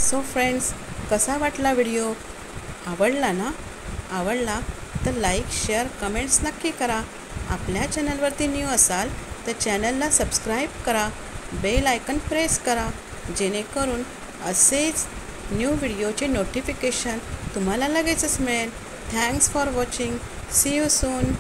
So friends, कसा वाटला video? आवडला ना? आवडला तर लाईक शेअर कमेंट्स नक्की करा. आपल्या चॅनलवरती न्यू असाल तर चॅनलला सबस्क्राईब करा, बेल आयकन प्रेस करा, जेणेकरून असेच न्यू व्हिडिओचे नोटिफिकेशन तुम्हाला लगेचच मिळेल. Thanks for watching. See you soon.